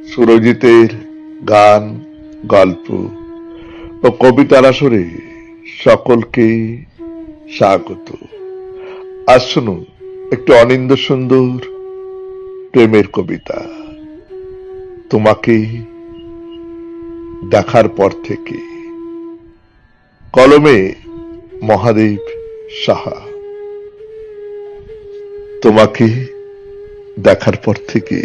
সুরজিতের গান, গল্প ও কবিতার আসরে সকলকে স্বাগত। আজ শুনুন একটি অনিন্দ্য সুন্দর প্রেমের কবিতা। তোমাকে দেখার পর থেকে। কলমে মহাদেব সাহা। তোমাকে দেখার পর থেকে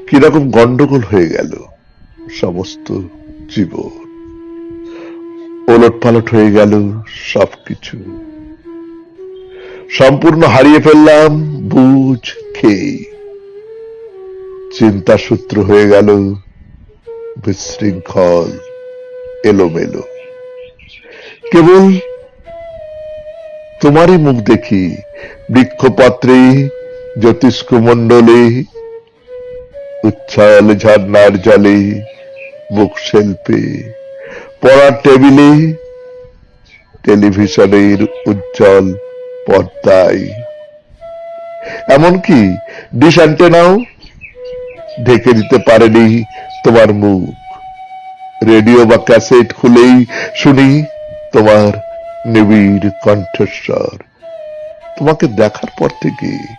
কিরকম গন্ডগোল হয়ে গেল সমস্ত জীবন। ওলট পালট হয়ে গেল সবকিছু। সম্পূর্ণ হারিয়ে ফেললাম বুঝ খেয়ে। চিন্তা সূত্র হয়ে গেল বিশৃঙ্খল, এলোমেলো। কেবল তোমারই মুখ দেখি বৃক্ষপত্রে, জ্যোতিষ্কমণ্ডলে, উচ্ছল ঝর্ণার জলে, বুক শিল্পে, পড়ার টেবিলে, টেলিভিশনের উজ্জ্বল পর্দায়, এমনকি ডিশ অ্যান্টেনাও ঢেকে দিতে পারেনি তোমার মুখ। রেডিও বা ক্যাসেট খুলেই শুনি তোমার নিবিড় কণ্ঠস্বর। তোমাকে দেখার পর থেকে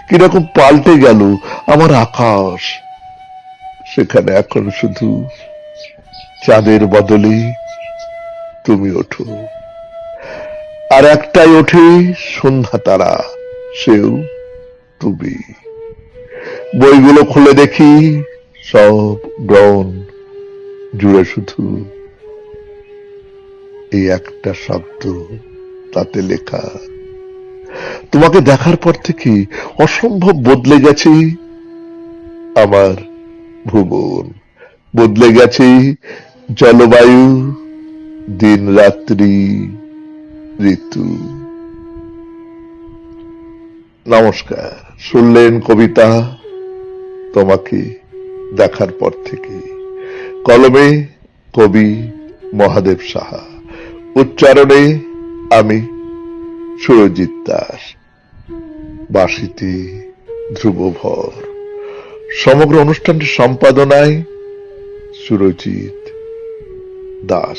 কিরকম পাল্টে গেল আমার আকাশ। সেখানে এখন শুধু চাঁদের বদলে তুমি ওঠো। আর একটাই ওঠে সন্ধ্যা তারা, সেও তুমি। বইগুলো খুলে দেখি সব গ্রহণ জুড়ে শুধু এই একটা শব্দ, তাতে লেখা। তোমাকে দেখার পর থেকে অসম্ভব বদলে গেছে আমার ভুবন। বদলে গেছে জলবায়ু, দিন রাত্রি, ঋতু। নমস্কার। শুনলেন কবিতা তোমাকে দেখার পর থেকে। কলমে কবি মহাদেব সাহা, উচ্চারণে আমি সুরজিৎ দাস, বাঁশিতে ধ্রুবভর। সমগ্র অনুষ্ঠানটি সম্পাদনায় সুরজিৎ দাস।